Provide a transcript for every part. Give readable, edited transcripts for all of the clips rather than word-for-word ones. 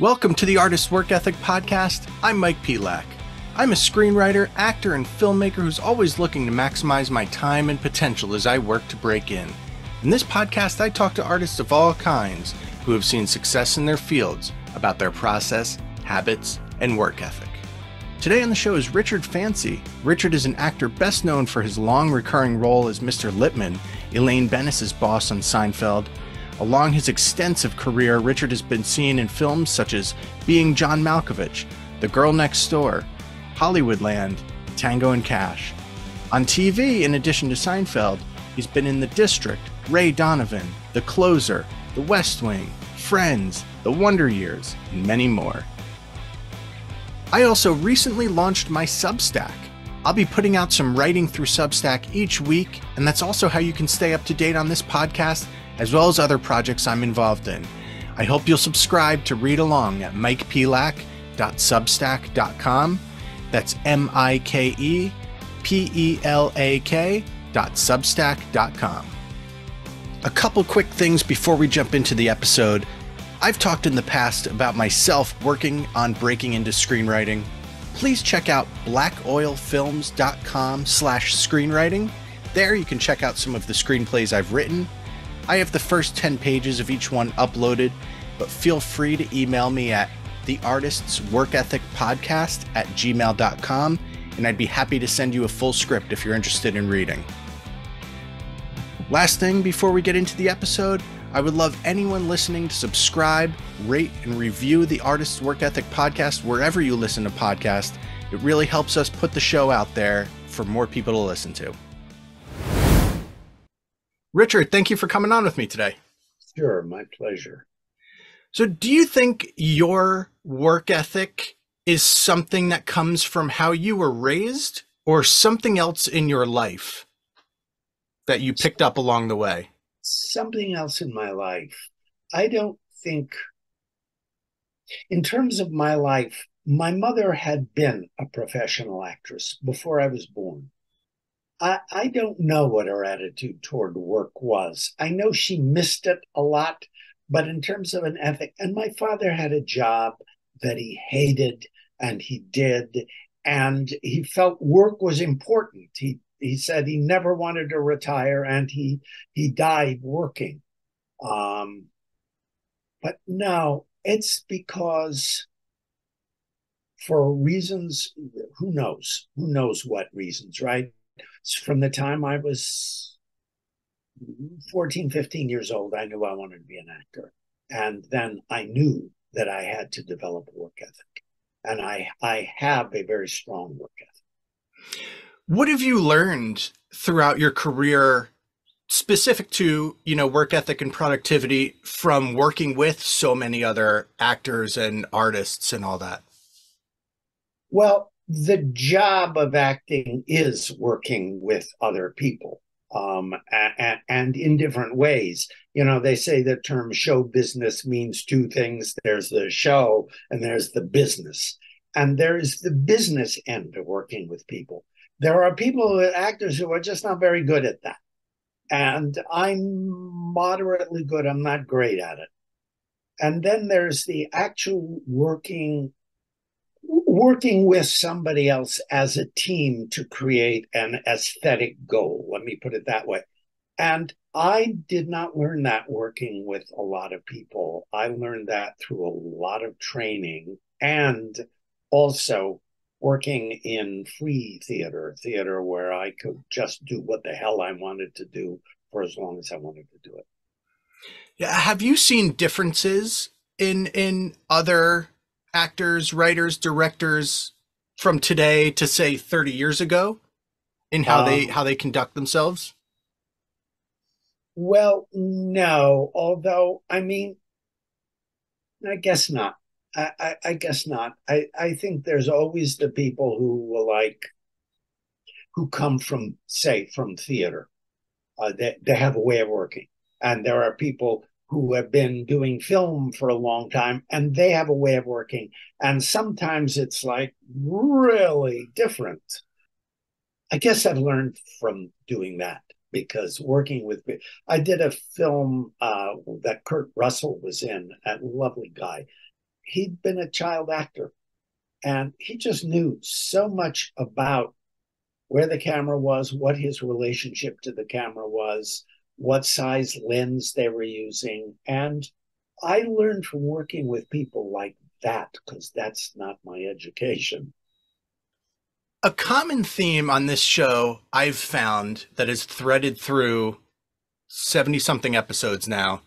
Welcome to the Artist Work Ethic Podcast. I'm Mike Pelak. I'm a screenwriter, actor, and filmmaker who's always looking to maximize my time and potential as I work to break in. In this podcast, I talk to artists of all kinds who have seen success in their fields about their process, habits, and work ethic. Today on the show is Richard Fancy. Richard is an actor best known for his long recurring role as Mr. Lippman, Elaine Benes' boss on Seinfeld. Along his extensive career, Richard has been seen in films such as Being John Malkovich, The Girl Next Door, Hollywoodland, Tango and Cash. On TV, in addition to Seinfeld, he's been in The District, Ray Donavan, The Closer, The West Wing, Friends, The Wonder Years, and many more. I also recently launched my Substack. I'll be putting out some writing through Substack each week, and that's also how you can stay up to date on this podcast, as well as other projects I'm involved in. I hope you'll subscribe to read along at mikepelak.substack.com. That's mikepelak.substack.com. A couple quick things before we jump into the episode. I've talked in the past about myself working on breaking into screenwriting. Please check out blackoilfilms.com/screenwriting. There you can check out some of the screenplays I've written. I have the first 10 pages of each one uploaded, but feel free to email me at theartistsworkethicpodcast@gmail.com, and I'd be happy to send you a full script if you're interested in reading. Last thing before we get into the episode, I would love anyone listening to subscribe, rate, and review the Artist's Work Ethic Podcast wherever you listen to podcasts. It really helps us put the show out there for more people to listen to. Richard, thank you for coming on with me today. Sure, my pleasure. So do you think your work ethic is something that comes from how you were raised or something else in your life that you picked up along the way? Something else in my life. I don't think, in terms of my life, my mother had been a professional actress before I was born. I don't know what her attitude toward work was. I know she missed it a lot, but in terms of an ethic, and my father had a job that he hated and he did, and he felt work was important. He said he never wanted to retire, and he died working. But no, it's because for reasons, who knows what reasons, right? From the time I was 14, 15 years old, I knew I wanted to be an actor. And then I knew that I had to develop a work ethic. And I have a very strong work ethic. What have you learned throughout your career specific to, work ethic and productivity from working with so many other actors and artists and all that? Well, the job of acting is working with other people, and in different ways. They say the term show business means two things. There's the show and there's the business. And there's the business end of working with people. There are actors who are just not very good at that. And I'm moderately good. I'm not great at it. And then there's the actual working with somebody else as a team to create an aesthetic goal. Let me put it that way. And I did not learn that working with a lot of people. I learned that through a lot of training and also working in free theater where I could just do what the hell I wanted to do for as long as I wanted to do it. Yeah. Have you seen differences in other actors, writers, directors from today to say 30 years ago in how they conduct themselves? Well, no, although, I guess not. I guess not. I think there's always the people who come from theater. They have a way of working. And there are people who have been doing film for a long time, and they have a way of working. And sometimes it's like really different. I guess I've learned from doing that because working with, I did a film that Kurt Russell was in, a lovely guy. he'd been a child actor, and he just knew so much about where the camera was, what his relationship to the camera was, what size lens they were using. And I learned from working with people like that because that's not my education. A common theme on this show I've found that is threaded through 70 something episodes now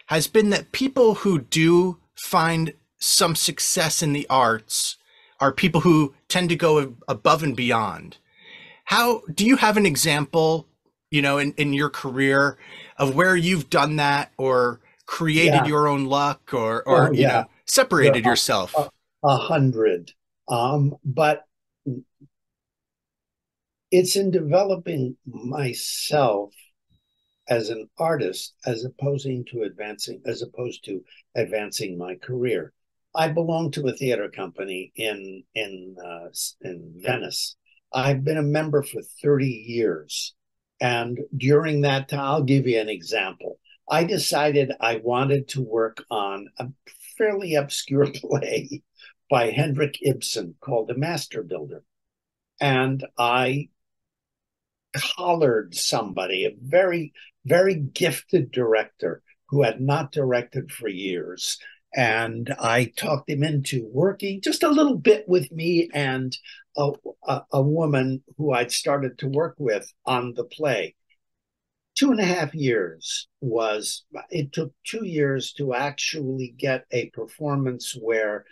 has been that people who do find some success in the arts are people who tend to go above and beyond. How do you have an example, in your career of where you've done that or created Yeah. your own luck or Oh, yeah. There separated are yourself? 100. But it's in developing myself as an artist as opposed to advancing my career. I belong to a theater company in Venice. I've been a member for 30 years, and during that time, I'll give you an example. I decided I wanted to work on a fairly obscure play by Henrik Ibsen called The Master Builder, and I collared somebody, a very, very gifted director who had not directed for years. And I talked him into working just a little bit with me and a woman who I'd started to work with on the play. 2.5 years was, it took 2 years to actually get a performance where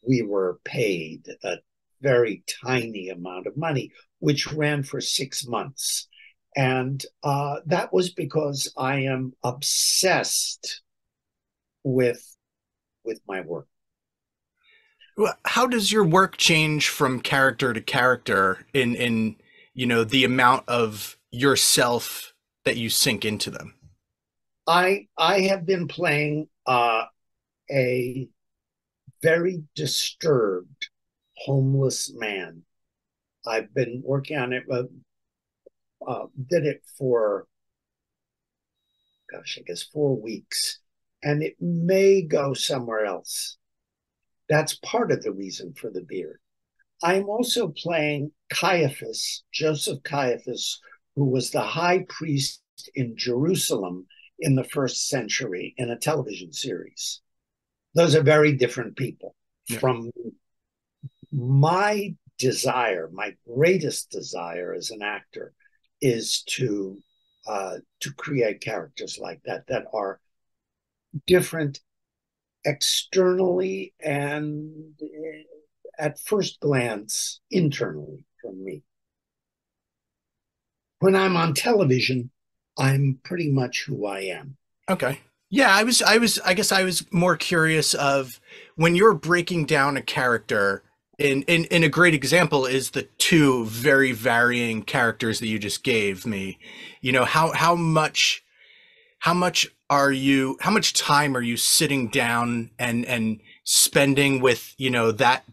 we were paid a very tiny amount of money, which ran for 6 months. And that was because I am obsessed with my work. How does your work change from character to character in the amount of yourself that you sink into them? I have been playing a very disturbed homeless man. I've been working on it. Did it for, gosh, I guess 4 weeks, and it may go somewhere else. That's part of the reason for the beard. I'm also playing Caiaphas, Joseph Caiaphas, who was the high priest in Jerusalem in the first century in a television series. Those are very different people. Yeah. From my desire, my greatest desire as an actor, is to create characters like that are different externally and at first glance internally from me. When I'm on television, I'm pretty much who I am. Okay. Yeah, I guess I was more curious of when you're breaking down a character in a great example is the two very varying characters that you just gave me. How much time are you sitting down and spending with, that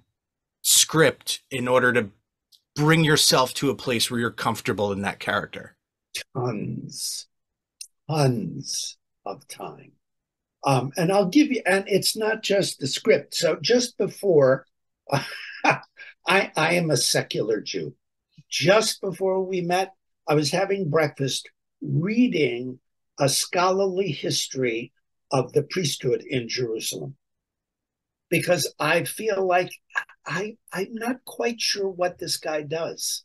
script in order to bring yourself to a place where you're comfortable in that character? Tons, tons of time. And I'll give you, and it's not just the script. So just before, I am a secular Jew. Just before we met, I was having breakfast reading a scholarly history of the priesthood in Jerusalem because I feel like I'm not quite sure what this guy does.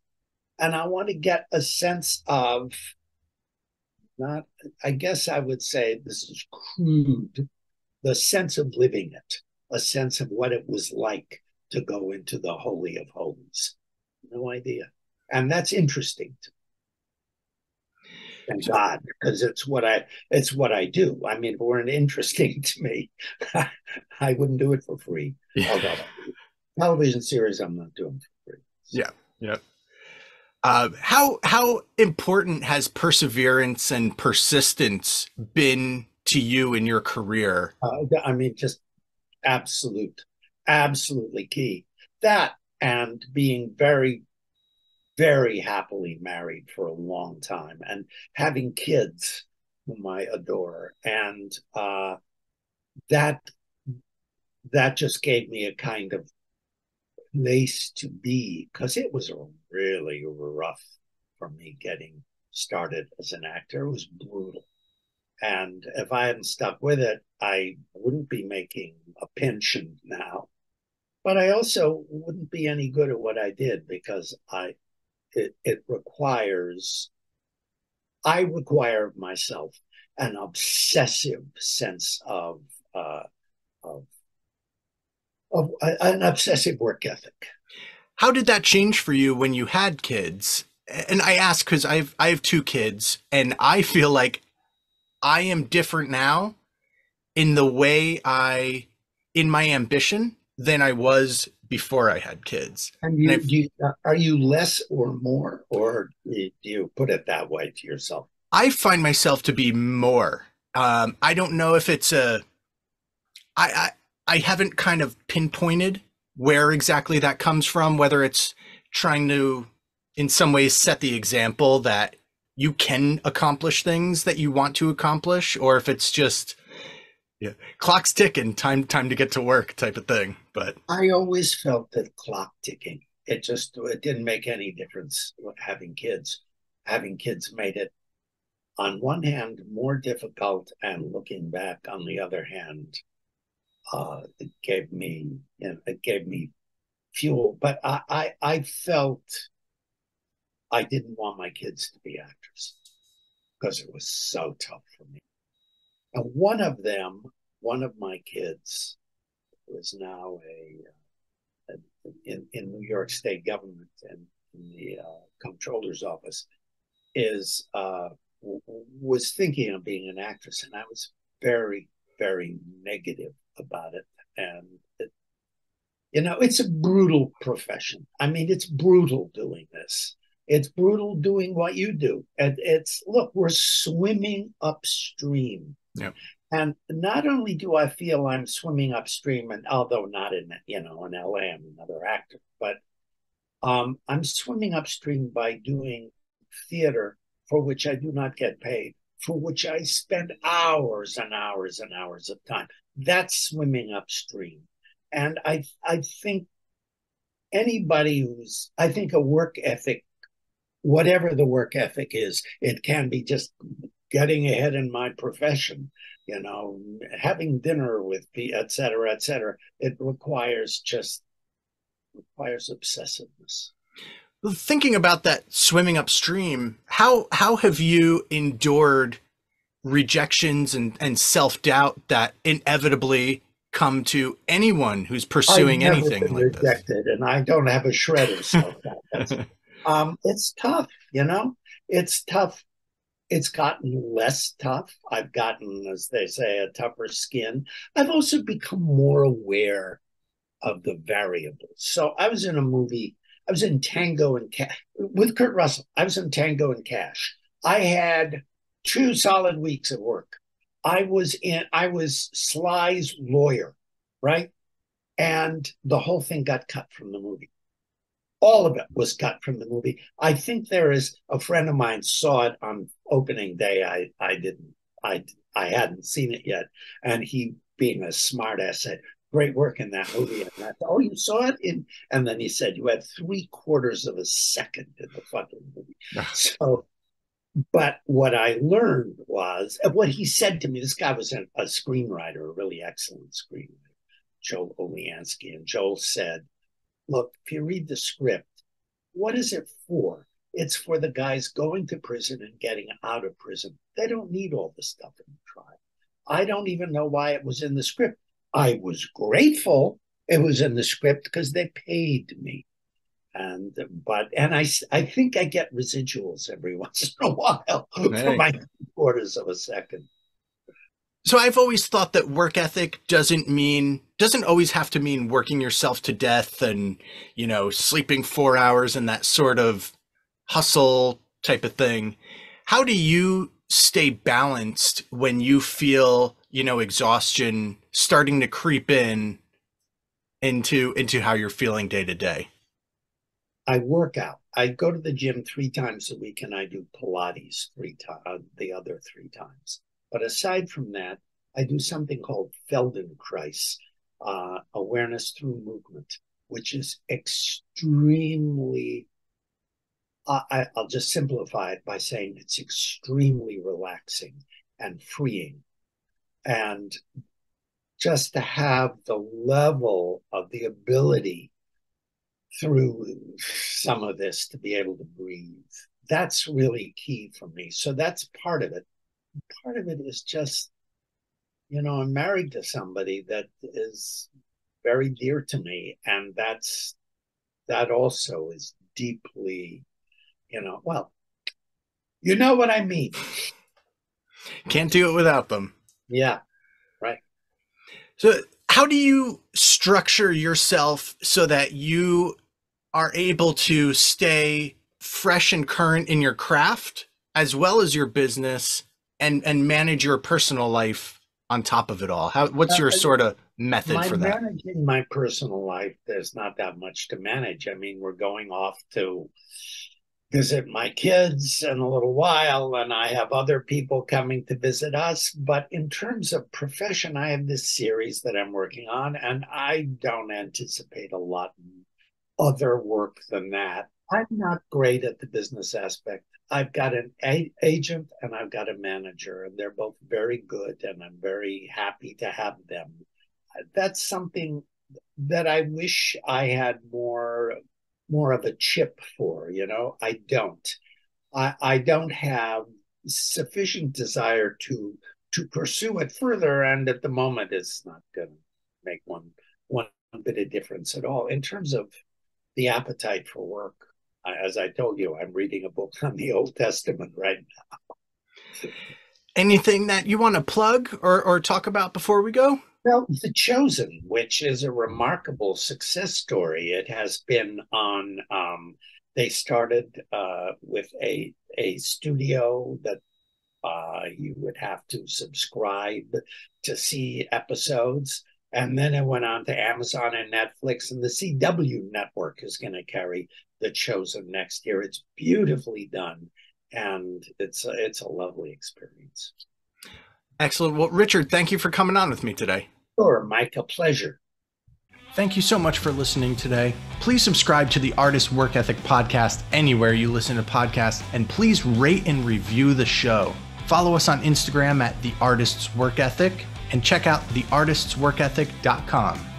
And I want to get a sense of not, I guess I would say this is crude, the sense of living it, a sense of what it was like to go into the Holy of Holies. No idea. And that's interesting to me. Thank God, because it's what I do. I mean, if it weren't interesting to me, I wouldn't do it for free. Yeah. Although television series I'm not doing for free. Yeah. Yeah. How important has perseverance and persistence been to you in your career? I mean, just absolutely key. That and being very, very happily married for a long time and having kids whom I adore. And that that just gave me a kind of place to be, because it was really rough for me getting started as an actor. It was brutal. And if I hadn't stuck with it, I wouldn't be making a pension now. But I also wouldn't be any good at what I did, because it requires, I require of myself an obsessive sense uh, of, of an obsessive work ethic. How did that change for you when you had kids? And I ask because I have two kids, and I feel like I am different now in the way in my ambition than I was before I had kids. And And are you less or more, or do you put it that way to yourself? I find myself to be more. I don't know if it's I, I haven't kind of pinpointed where exactly that comes from, whether it's trying to, in some ways, set the example that you can accomplish things that you want to accomplish, or if it's just, yeah, clock's ticking, time to get to work type of thing. But I always felt that clock ticking. It didn't make any difference having kids. Having kids made it, on one hand, more difficult, and looking back, on the other hand, it gave me fuel. But I felt I didn't want my kids to be actors, because it was so tough for me. And one of my kids, was now in New York State government, and in the comptroller's office, is was thinking of being an actress, and I was very, very negative about it. And it's a brutal profession. I mean, it's brutal doing this. It's brutal doing what you do. And look, we're swimming upstream. yeah, And not only do I feel I'm swimming upstream, and although not in LA, I'm another actor, but I'm swimming upstream by doing theater for which I do not get paid, for which I spend hours and hours and hours of time. That's swimming upstream. And I think I think a work ethic, whatever the work ethic is, it can be just getting ahead in my profession, having dinner with people, et cetera, et cetera. It requires obsessiveness. thinking about that swimming upstream, how have you endured rejections and self-doubt that inevitably come to anyone who's I've pursuing never anything been like this? rejected, and I don't have a shred of self-doubt. It's tough, It's tough. It's gotten less tough. I've gotten, as they say, a tougher skin. I've also become more aware of the variables. So I was in a movie. I was in Tango and Cash with Kurt Russell. I was in Tango and Cash. I had 2 solid weeks of work. I was Sly's lawyer, right? And the whole thing got cut from the movie. All of it was cut from the movie. I think there is a friend of mine saw it on opening day. I didn't. I hadn't seen it yet, and he, being a smartass, said, "Great work in that movie." And I thought, "Oh, you saw it?" And then he said, "You had 3/4 of a second in the fucking movie." So, but what I learned was what he said to me. This guy was a screenwriter, a really excellent screenwriter, Joel Oliansky, and Joel said, "Look, if you read the script, what is it for? It's for the guys going to prison and getting out of prison. They don't need all the stuff in the trial. I don't even know why it was in the script. I was grateful it was in the script, because they paid me. And I think I get residuals every once in a while for Hey. my quarters of a second." So I've always thought that work ethic doesn't always have to mean working yourself to death and, sleeping 4 hours and that sort of hustle type of thing. How do you stay balanced when you feel, exhaustion starting to creep into how you're feeling day to day? I work out. I go to the gym 3 times a week, and I do Pilates the other 3 times. But aside from that, I do something called Feldenkrais. awareness through movement, which is extremely, I'll just simplify it by saying it's extremely relaxing and freeing. And just to have the level of the ability through some of this to be able to breathe, that's really key for me. So that's part of it. Part of it is just, I'm married to somebody that is very dear to me. And that also is deeply, well, you know what I mean. Can't do it without them. Yeah, right. So how do you structure yourself so that you are able to stay fresh and current in your craft as well as your business and manage your personal life on top of it all? What's your sort of method for that? Managing my personal life, there's not that much to manage. I mean, we're going off to visit my kids in a little while, and I have other people coming to visit us. But in terms of profession, I have this series that I'm working on, and I don't anticipate a lot other work than that. I'm not great at the business aspect. I've got an agent and I've got a manager, and they're both very good, and I'm very happy to have them. That's something that I wish I had more of a chip for, I don't. I don't have sufficient desire to pursue it further, and at the moment it's not going to make one bit of difference at all. In terms of the appetite for work, as I told you, I'm reading a book on the Old Testament right now. Anything that you want to plug or talk about before we go? Well, The Chosen, which is a remarkable success story. It has been on, they started with a studio that you would have to subscribe to see episodes. And then it went on to Amazon and Netflix, and the CW network is going to carry The Chosen next year. It's beautifully done, and it's a lovely experience. Excellent. Well, Richard, thank you for coming on with me today. Sure, Mike, a pleasure. Thank you so much for listening today. Please subscribe to the Artist Work Ethic podcast anywhere you listen to podcasts, and please rate and review the show. Follow us on Instagram at The Artist's Work Ethic, and check out theartistsworkethic.com.